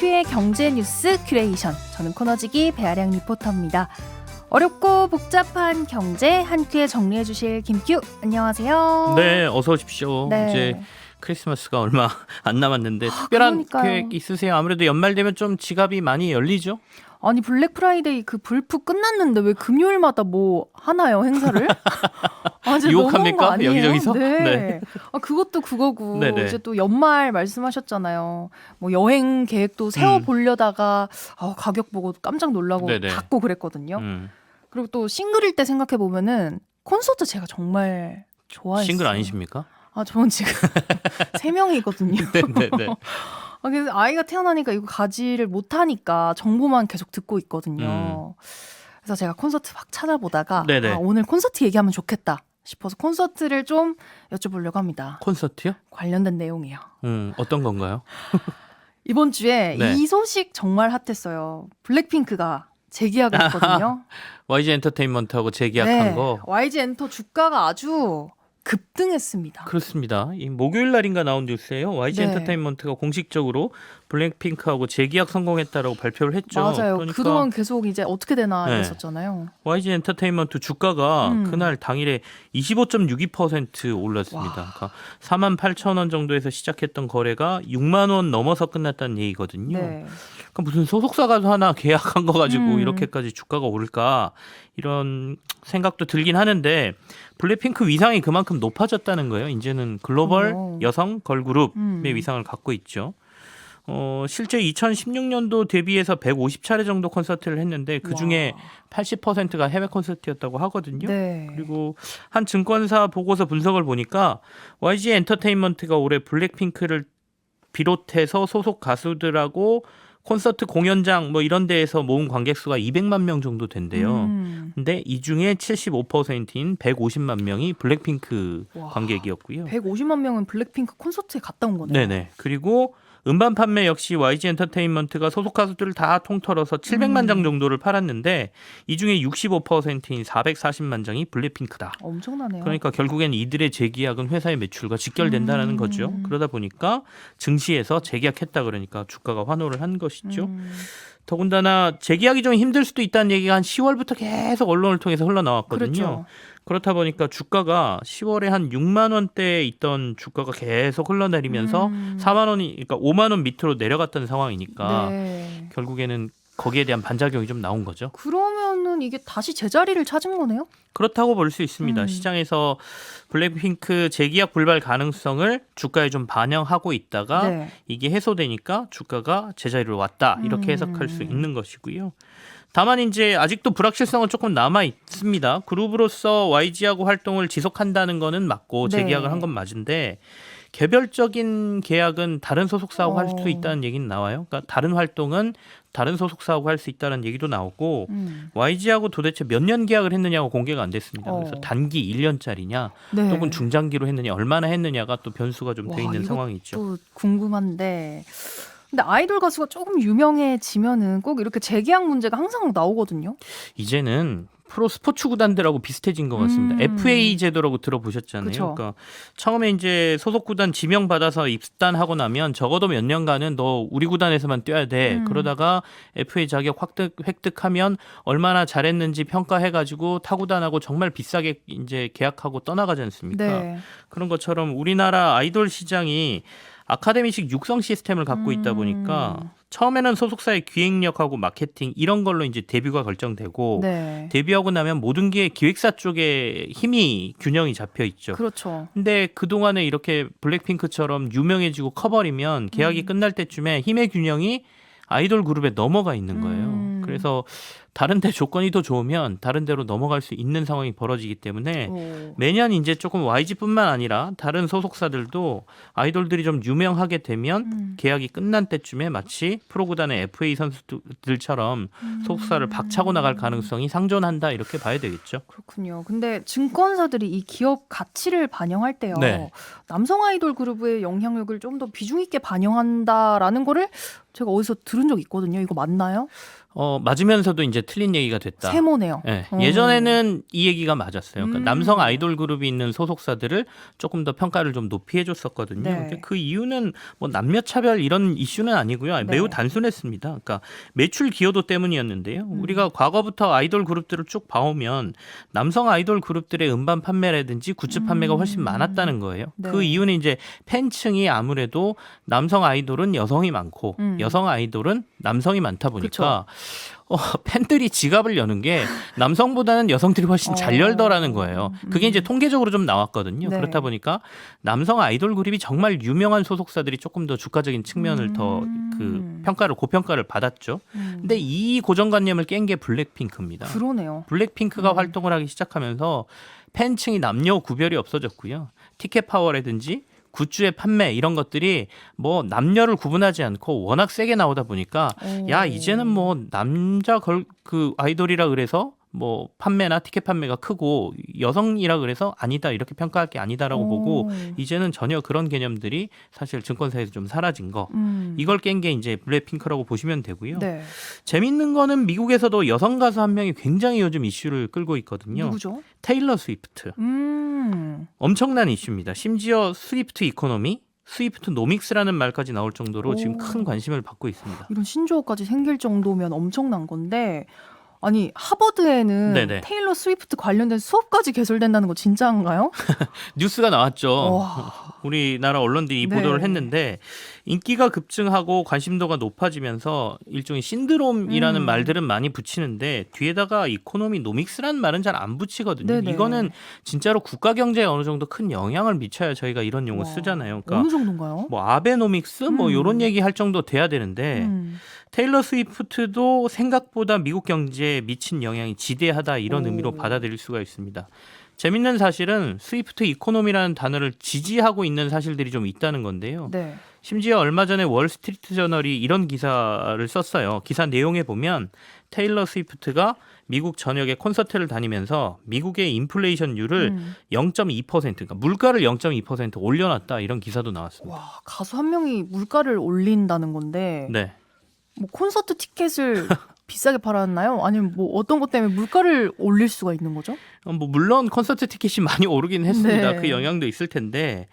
한큐의 경제 뉴스 큐레이션. 저는 코너지기 배아량 리포터입니다. 어렵고 복잡한 경제 한큐에 정리해 주실 김큐. 안녕하세요. 네, 어서 오십시오. 네. 이제 크리스마스가 얼마 안 남았는데 특별한 그러니까요. 계획 있으세요? 아무래도 연말 되면 좀 지갑이 많이 열리죠? 아니 블랙 프라이데이 그 불프 끝났는데 왜 금요일마다 뭐 하나요 행사를? 아, 이제 너무한 거 유혹합니까? 아니에요? 여기저기서? 네. 네. 아, 그것도 그거고 네네. 이제 또 연말 말씀하셨잖아요. 뭐 여행 계획도 세워 보려다가 가격 보고 깜짝 놀라고 네네. 닫고 그랬거든요. 그리고 또 싱글일 때 생각해 보면은 콘서트 제가 정말 좋아했어요. 싱글 아니십니까? 아, 저는 지금 3명이거든요. 네네네. 그래서 아이가 태어나니까 이거 가지를 못하니까 정보만 계속 듣고 있거든요. 그래서 제가 콘서트 막 찾아보다가 네네. 오늘 콘서트 얘기하면 좋겠다 싶어서 콘서트를 좀 여쭤보려고 합니다. 콘서트요? 관련된 내용이에요. 어떤 건가요? 이번 주에 네. 이 소식 정말 핫했어요. 블랙핑크가 재계약을 했거든요. YG 엔터테인먼트하고 재계약한 거. YG 엔터 주가가 아주 급등했습니다. 그렇습니다. 이 목요일 날인가 나온 뉴스예요. YG 네. 엔터테인먼트가 공식적으로 블랙핑크하고 재계약 성공했다라고 발표를 했죠. 맞아요. 그러니까 그동안 계속 이제 어떻게 되나 네. 이랬었잖아요. YG 엔터테인먼트 주가가 음. 그날 당일에 25.62% 올랐습니다. 그러니까 48,000원 정도에서 시작했던 거래가 6만 원 넘어서 끝났다는 얘기거든요. 네. 그러니까 무슨 소속사가 하나 계약한 거 가지고 음. 이렇게까지 주가가 오를까 이런 생각도 들긴 하는데 블랙핑크 위상이 그만큼 높아졌다는 거예요. 이제는 글로벌 여성 걸그룹의 위상을 갖고 있죠. 실제 2016년도 데뷔해서 150차례 정도 콘서트를 했는데 그중에 80%가 해외 콘서트였다고 하거든요. 네. 그리고 한 증권사 보고서 분석을 보니까 YG 엔터테인먼트가 올해 블랙핑크를 비롯해서 소속 가수들하고 콘서트 공연장 뭐 이런 데에서 모은 관객 수가 200만 명 정도 된대요. 근데 이 중에 75%인 150만 명이 블랙핑크 관객이었고요. 150만 명은 블랙핑크 콘서트에 갔다 온 거네요. 네네. 그리고 음반 판매 역시 YG 엔터테인먼트가 소속 가수들을 다 통틀어서 700만 장 정도를 팔았는데 이 중에 65%인 440만 장이 블랙핑크다. 엄청나네요. 그러니까 결국엔 이들의 재계약은 회사의 매출과 직결된다는 거죠. 그러다 보니까 증시에서 재계약했다 그러니까 주가가 환호를 한 것이죠. 더군다나 재계약이 좀 힘들 수도 있다는 얘기가 한 10월부터 계속 언론을 통해서 흘러나왔거든요. 그렇죠. 그렇다 보니까 주가가 10월에 한 6만 원대에 있던 주가가 계속 흘러내리면서 4만 원이 그러니까 5만 원 밑으로 내려갔던 상황이니까 네. 결국에는 거기에 대한 반작용이 좀 나온 거죠. 그러면은 이게 다시 제자리를 찾은 거네요? 그렇다고 볼 수 있습니다. 시장에서 블랙핑크 재계약 불발 가능성을 주가에 좀 반영하고 있다가 네. 이게 해소되니까 주가가 제자리로 왔다 이렇게 해석할 수 있는 것이고요. 다만 이제 아직도 불확실성은 조금 남아 있습니다. 그룹으로서 YG하고 활동을 지속한다는 거는 맞고 네. 재계약을 한 건 맞은데 개별적인 계약은 다른 소속사하고 할 수 있다는 얘기는 나와요. 그러니까 다른 활동은 다른 소속사하고 할 수 있다는 얘기도 나오고 YG하고 도대체 몇 년 계약을 했느냐고 공개가 안 됐습니다. 그래서 단기 1년짜리냐 네. 혹은 중장기로 했느냐 얼마나 했느냐가 또 변수가 좀 돼 있는 이것도 상황이죠. 궁금한데 근데 아이돌 가수가 조금 유명해지면은 꼭 이렇게 재계약 문제가 항상 나오거든요. 이제는 프로 스포츠 구단들하고 비슷해진 것 같습니다. FA 제도라고 들어보셨잖아요. 그쵸. 그러니까 처음에 이제 소속 구단 지명 받아서 입단하고 나면 적어도 몇 년간은 너 우리 구단에서만 뛰어야 돼. 그러다가 FA 자격 획득하면 얼마나 잘했는지 평가해가지고 타 구단하고 정말 비싸게 이제 계약하고 떠나가지 않습니까? 네. 그런 것처럼 우리나라 아이돌 시장이 아카데미식 육성 시스템을 갖고 있다 보니까 처음에는 소속사의 기획력하고 마케팅 이런 걸로 이제 데뷔가 결정되고 네. 데뷔하고 나면 모든 게 기획사 쪽에 힘이 균형이 잡혀 있죠. 그렇죠. 근데 그동안에 이렇게 블랙핑크처럼 유명해지고 커버리면 계약이 끝날 때쯤에 힘의 균형이 아이돌 그룹에 넘어가 있는 거예요. 그래서 다른 데 조건이 더 좋으면 다른 데로 넘어갈 수 있는 상황이 벌어지기 때문에 매년 이제 조금 YG뿐만 아니라 다른 소속사들도 아이돌들이 좀 유명하게 되면 계약이 끝난 때쯤에 마치 프로구단의 FA 선수들처럼 소속사를 박차고 나갈 가능성이 상존한다 이렇게 봐야 되겠죠. 그렇군요. 근데 증권사들이 이 기업 가치를 반영할 때요. 네. 남성 아이돌 그룹의 영향력을 좀 더 비중 있게 반영한다라는 거를 제가 어디서 들은 적 있거든요. 이거 맞나요? 맞으면서도 이제 틀린 얘기가 됐다. 세모네요. 네, 예전에는 이 얘기가 맞았어요. 그러니까 남성 아이돌 그룹이 있는 소속사들을 조금 더 평가를 좀 높이 해줬었거든요. 네. 근데 그 이유는 뭐 남녀 차별 이런 이슈는 아니고요. 네. 매우 단순했습니다. 그러니까 매출 기여도 때문이었는데요. 우리가 과거부터 아이돌 그룹들을 쭉 봐오면 남성 아이돌 그룹들의 음반 판매라든지 굿즈 판매가 훨씬 많았다는 거예요. 네. 그 이유는 이제 팬층이 아무래도 남성 아이돌은 여성이 많고 여성 아이돌은 남성이 많다 보니까 팬들이 지갑을 여는 게 남성보다는 여성들이 훨씬 잘 열더라는 거예요. 그게 이제 통계적으로 좀 나왔거든요. 네. 그렇다 보니까 남성 아이돌 그룹이 정말 유명한 소속사들이 조금 더 주가적인 측면을 더 그 평가를 고평가를 받았죠. 근데 이 고정관념을 깬 게 블랙핑크입니다. 그러네요. 블랙핑크가 활동을 하기 시작하면서 팬층이 남녀 구별이 없어졌고요. 티켓 파워라든지 굿즈의 판매 이런 것들이 뭐 남녀를 구분하지 않고 워낙 세게 나오다 보니까 야 이제는 뭐 남자 그 아이돌이라 그래서 뭐 판매나 티켓 판매가 크고 여성이라 그래서 아니다 이렇게 평가할 게 아니다라고 보고 이제는 전혀 그런 개념들이 사실 증권사에서 좀 사라진 거 이걸 깬 게 이제 블랙핑크라고 보시면 되고요. 네. 재밌는 거는 미국에서도 여성 가수 한 명이 굉장히 요즘 이슈를 끌고 있거든요. 누구죠? 테일러 스위프트. 엄청난 이슈입니다. 심지어 스위프트 이코노미, 스위프트 노믹스라는 말까지 나올 정도로 지금 큰 관심을 받고 있습니다. 이런 신조어까지 생길 정도면 엄청난 건데 아니 하버드에는 네네. 테일러 스위프트 관련된 수업까지 개설된다는 거 진짜인가요? 뉴스가 나왔죠. 와. 우리나라 언론들이 이 네. 보도를 했는데 인기가 급증하고 관심도가 높아지면서 일종의 신드롬이라는 말들은 많이 붙이는데 뒤에다가 이코노미 노믹스라는 말은 잘 안 붙이거든요. 네네. 이거는 진짜로 국가 경제에 어느 정도 큰 영향을 미쳐야 저희가 이런 용어 쓰잖아요. 그러니까 어느 정도인가요? 뭐 아베노믹스 뭐 이런 얘기 할 정도 돼야 되는데 테일러 스위프트도 생각보다 미국 경제에 미친 영향이 지대하다 이런 의미로 받아들일 수가 있습니다. 재밌는 사실은 스위프트 이코노미라는 단어를 지지하고 있는 사실들이 좀 있다는 건데요. 네. 심지어 얼마 전에 월스트리트 저널이 이런 기사를 썼어요. 기사 내용에 보면 테일러 스위프트가 미국 전역에 콘서트를 다니면서 미국의 인플레이션율을 0.2% 그러니까 물가를 0.2% 올려놨다 이런 기사도 나왔습니다. 와, 가수 한 명이 물가를 올린다는 건데 네. 뭐 콘서트 티켓을 비싸게 팔았나요? 아니면 뭐 어떤 것 때문에 물가를 올릴 수가 있는 거죠? 뭐 물론 콘서트 티켓이 많이 오르긴 했습니다. 네. 그 영향도 있을 텐데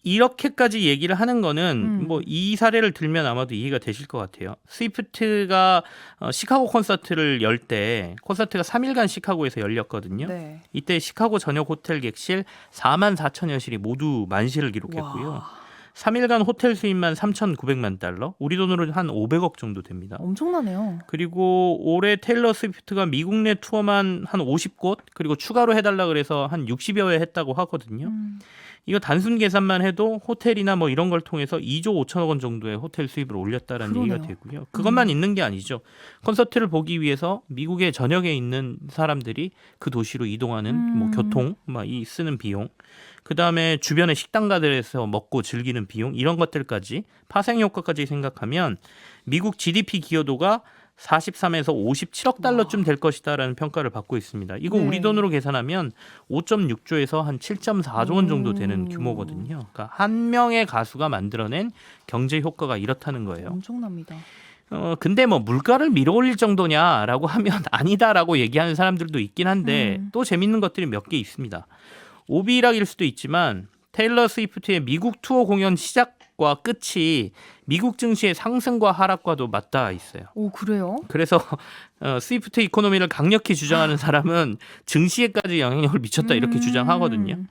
이렇게까지 얘기를 하는 거는 뭐 이 사례를 들면 아마도 이해가 되실 것 같아요. 스위프트가 시카고 콘서트를 열 때 콘서트가 3일간 시카고에서 열렸거든요. 네. 이때 시카고 전역 호텔 객실 4만 4천여 실이 모두 만실을 기록했고요. 와. 3일간 호텔 수입만 3,900만 달러, 우리 돈으로 한 500억 정도 됩니다. 엄청나네요. 그리고 올해 테일러 스위프트가 미국 내 투어만 한 50곳 그리고 추가로 해달라 그래서 한 60여 회 했다고 하거든요. 이거 단순 계산만 해도 호텔이나 뭐 이런 걸 통해서 2조 5천억 원 정도의 호텔 수입을 올렸다는 그러네요. 얘기가 되고요. 그것만 있는 게 아니죠. 콘서트를 보기 위해서 미국의 전역에 있는 사람들이 그 도시로 이동하는 뭐 교통, 막 이 쓰는 비용, 그 다음에 주변의 식당가들에서 먹고 즐기는 비용 이런 것들까지 파생 효과까지 생각하면 미국 GDP 기여도가 43에서 57억 달러쯤 될 것이다라는 평가를 받고 있습니다. 이거 네. 우리 돈으로 계산하면 5.6조에서 한 7.4조 원 정도 되는 규모거든요. 그러니까 한 명의 가수가 만들어낸 경제 효과가 이렇다는 거예요. 엄청납니다. 근데 뭐 물가를 밀어올릴 정도냐라고 하면 아니다라고 얘기하는 사람들도 있긴 한데 또 재밌는 것들이 몇 개 있습니다. 오비락일 수도 있지만 테일러 스위프트의 미국 투어 공연 시작과 끝이 미국 증시의 상승과 하락과도 맞닿아 있어요. 오, 그래요? 그래서 스위프트 이코노미를 강력히 주장하는 사람은 증시에까지 영향력을 미쳤다 이렇게 주장하거든요.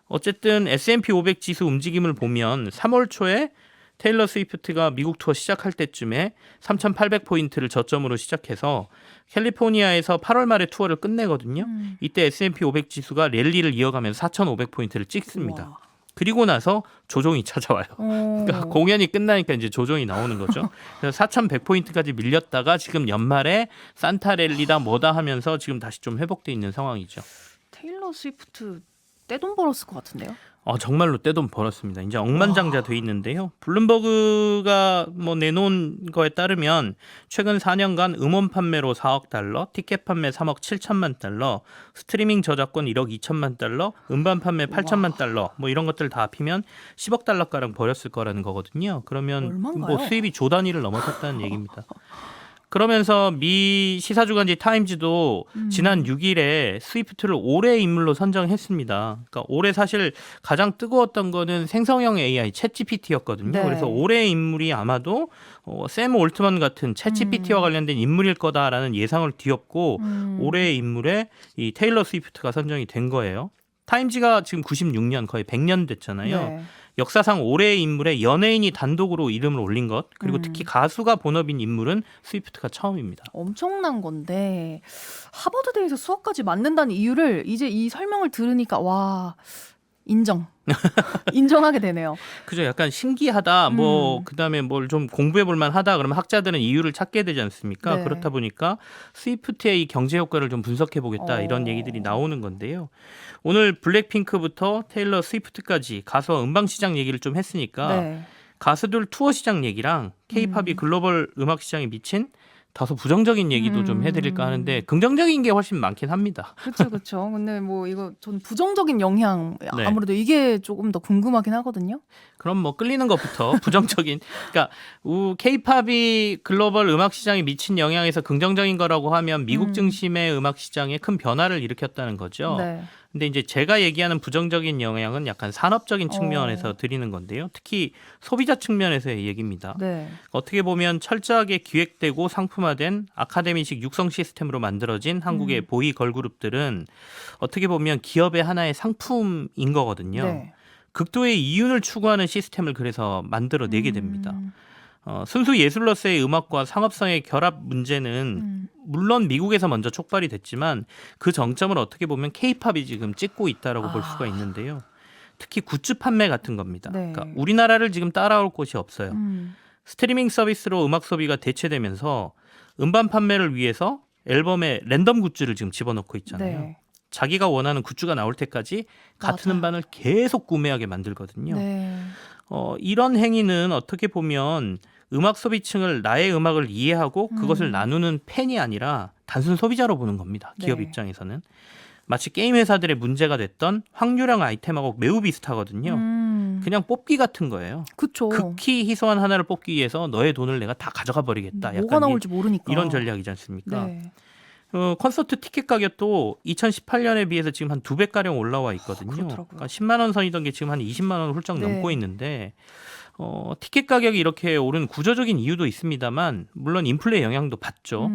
어쨌든 S&P 500 지수 움직임을 보면 3월 초에 테일러 스위프트가 미국 투어 시작할 때쯤에 3,800포인트를 저점으로 시작해서 캘리포니아에서 8월 말에 투어를 끝내거든요. 이때 S&P 500 지수가 랠리를 이어가면서 4,500포인트를 찍습니다. 와. 그리고 나서 조정이 찾아와요. 그러니까 공연이 끝나니까 이제 조정이 나오는 거죠. 그래서 4,100포인트까지 밀렸다가 지금 연말에 산타 랠리다 뭐다 하면서 지금 다시 좀 회복돼 있는 상황이죠. 테일러 스위프트 떼돈 벌었을 것 같은데요? 정말로 떼돈 벌었습니다. 이제 억만장자 돼 있는데요. 블룸버그가 뭐 내놓은 거에 따르면 최근 4년간 음원 판매로 4억 달러, 티켓 판매 3억 7천만 달러, 스트리밍 저작권 1억 2천만 달러, 음반 판매 8천만 달러, 뭐 이런 것들 다 합히면 10억 달러가량 벌였을 거라는 거거든요. 그러면 얼마인가요? 뭐 수입이 조 단위를 넘어섰다는 얘기입니다. 그러면서 미 시사주간지 타임즈도 지난 6일에 스위프트를 올해의 인물로 선정했습니다. 그러니까 올해 사실 가장 뜨거웠던 거는 생성형 AI 챗GPT였거든요. 네. 그래서 올해의 인물이 아마도 샘 올트먼 같은 챗GPT와 관련된 인물일 거다라는 예상을 뒤엎고 올해의 인물에 이 테일러 스위프트가 선정이 된 거예요. 타임즈가 지금 96년 거의 100년 됐잖아요. 네. 역사상 올해의 인물에 연예인이 단독으로 이름을 올린 것, 그리고 특히 가수가 본업인 인물은 스위프트가 처음입니다. 엄청난 건데 하버드대에서 수업까지 만든다는 이유를 이제 이 설명을 들으니까 와 인정하게 되네요. 그죠? 약간 신기하다. 뭐 그다음에 뭘 좀 공부해 볼 만하다. 그러면 학자들은 이유를 찾게 되지 않습니까? 네. 그렇다 보니까 스위프트의 이 경제 효과를 좀 분석해 보겠다. 이런 얘기들이 나오는 건데요. 오늘 블랙핑크부터 테일러 스위프트까지 가수와 음반 시장 얘기를 좀 했으니까 네. 가수들 투어 시장 얘기랑 케이팝이 글로벌 음악 시장에 미친 다소 부정적인 얘기도 좀 해드릴까 하는데 긍정적인 게 훨씬 많긴 합니다. 그렇죠. 근데 뭐 이거 전 부정적인 영향 네. 아무래도 이게 조금 더 궁금하긴 하거든요. 그럼 뭐 끌리는 것부터 부정적인, 그러니까 케이팝이 글로벌 음악 시장에 미친 영향에서 긍정적인 거라고 하면 미국 중심의 음악 시장에 큰 변화를 일으켰다는 거죠. 네. 근데 이제 제가 얘기하는 부정적인 영향은 약간 산업적인 측면에서 드리는 건데요. 특히 소비자 측면에서의 얘기입니다. 네. 어떻게 보면 철저하게 기획되고 상품화된 아카데미식 육성 시스템으로 만들어진 한국의 보이 걸그룹들은 어떻게 보면 기업의 하나의 상품인 거거든요. 네. 극도의 이윤을 추구하는 시스템을 그래서 만들어내게 됩니다. 순수 예술로서의 음악과 상업성의 결합 문제는 물론 미국에서 먼저 촉발이 됐지만 그 정점을 어떻게 보면 케이팝이 지금 찍고 있다라고 볼 수가 있는데요. 특히 굿즈 판매 같은 겁니다. 네. 그러니까 우리나라를 지금 따라올 곳이 없어요. 스트리밍 서비스로 음악 소비가 대체되면서 음반 판매를 위해서 앨범에 랜덤 굿즈를 지금 집어넣고 있잖아요. 네. 자기가 원하는 굿즈가 나올 때까지 같은 맞아요. 음반을 계속 구매하게 만들거든요. 네. 이런 행위는 어떻게 보면 음악 소비층을 나의 음악을 이해하고 그것을 나누는 팬이 아니라 단순 소비자로 보는 겁니다. 기업 네. 입장에서는. 마치 게임 회사들의 문제가 됐던 확률형 아이템하고 매우 비슷하거든요. 그냥 뽑기 같은 거예요. 그렇죠. 극히 희소한 하나를 뽑기 위해서 너의 돈을 내가 다 가져가 버리겠다. 뭐가 약간 나올지 모르니까. 이런 전략이지 않습니까? 네. 콘서트 티켓 가격도 2018년에 비해서 지금 한 2배가량 올라와 있거든요. 그렇더라고요. 그러니까 10만 원 선이던 게 지금 한 20만 원 훌쩍 네. 넘고 있는데 티켓 가격이 이렇게 오른 구조적인 이유도 있습니다만 물론 인플레 영향도 받죠.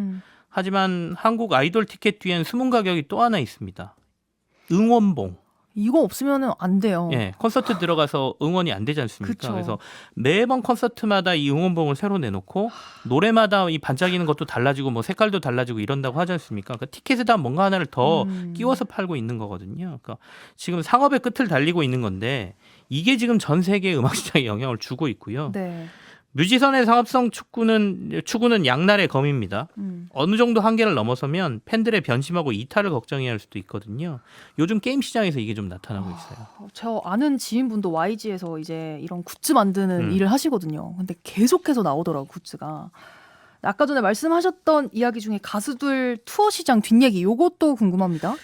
하지만 한국 아이돌 티켓 뒤엔 숨은 가격이 또 하나 있습니다. 응원봉. 이거 없으면 안 돼요. 예, 콘서트 들어가서 응원이 안 되지 않습니까? 그쵸. 그래서 매번 콘서트마다 이 응원봉을 새로 내놓고 노래마다 이 반짝이는 것도 달라지고 뭐 색깔도 달라지고 이런다고 하지 않습니까? 그러니까 티켓에다 뭔가 하나를 더 끼워서 팔고 있는 거거든요. 그러니까 지금 상업의 끝을 달리고 있는 건데 이게 지금 전 세계 음악 시장에 영향을 주고 있고요. 네. 뮤지션의 상업성 추구는 양날의 검입니다. 어느 정도 한계를 넘어서면 팬들의 변심하고 이탈을 걱정해야 할 수도 있거든요. 요즘 게임 시장에서 이게 좀 나타나고 있어요. 저 아는 지인분도 YG에서 이제 이런 굿즈 만드는 일을 하시거든요. 근데 계속해서 나오더라고 굿즈가. 아까 전에 말씀하셨던 이야기 중에 가수들 투어 시장 뒷얘기 요것도 궁금합니다.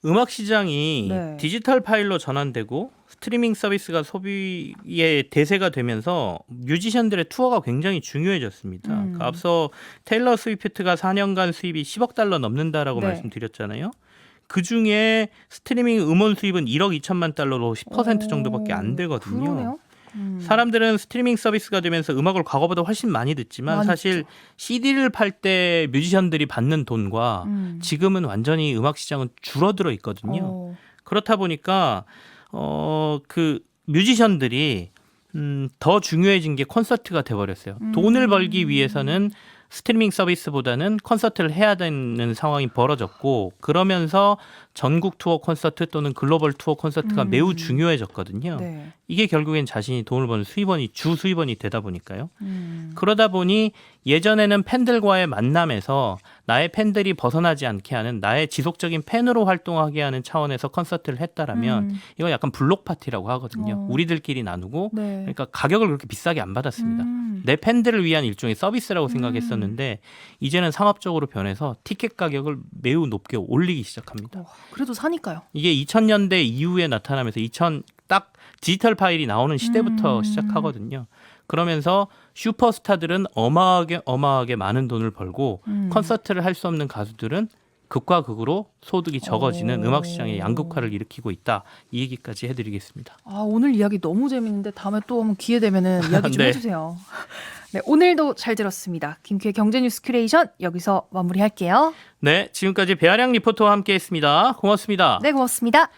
음악 시장이 네. 디지털 파일로 전환되고 스트리밍 서비스가 소비의 대세가 되면서 뮤지션들의 투어가 굉장히 중요해졌습니다. 그러니까 앞서 테일러 스위프트가 4년간 수입이 10억 달러 넘는다라고 네. 말씀드렸잖아요. 그중에 스트리밍 음원 수입은 1억 2천만 달러로 10% 정도밖에 안 되거든요. 그러네요. 사람들은 스트리밍 서비스가 되면서 음악을 과거보다 훨씬 많이 듣지만 많이 사실 CD를 팔 때 뮤지션들이 받는 돈과 지금은 완전히 음악 시장은 줄어들어 있거든요. 그렇다 보니까 그 뮤지션들이 더 중요해진 게 콘서트가 돼버렸어요. 돈을 벌기 위해서는 스트리밍 서비스보다는 콘서트를 해야 되는 상황이 벌어졌고 그러면서 전국 투어 콘서트 또는 글로벌 투어 콘서트가 매우 중요해졌거든요. 네. 이게 결국엔 자신이 돈을 버는 수입원이 주 수입원이 되다 보니까요. 그러다 보니 예전에는 팬들과의 만남에서 나의 팬들이 벗어나지 않게 하는 나의 지속적인 팬으로 활동하게 하는 차원에서 콘서트를 했다라면 이거 약간 블록 파티라고 하거든요. 우리들끼리 나누고 네. 그러니까 가격을 그렇게 비싸게 안 받았습니다. 내 팬들을 위한 일종의 서비스라고 생각했었는데 이제는 상업적으로 변해서 티켓 가격을 매우 높게 올리기 시작합니다. 그래도 사니까요. 이게 2000년대 이후에 나타나면서 딱 디지털 파일이 나오는 시대부터 시작하거든요. 그러면서 슈퍼스타들은 어마어마하게 많은 돈을 벌고 콘서트를 할 수 없는 가수들은 극과 극으로 소득이 적어지는 음악 시장의 양극화를 일으키고 있다. 이 얘기까지 해드리겠습니다. 아, 오늘 이야기 너무 재밌는데 다음에 또 한번 기회 되면은 이야기 좀 네. 해주세요. 네, 오늘도 잘 들었습니다. 김큐의 경제뉴스 큐레이션 여기서 마무리할게요. 네, 지금까지 배아량 리포터와 함께했습니다. 고맙습니다. 네, 고맙습니다.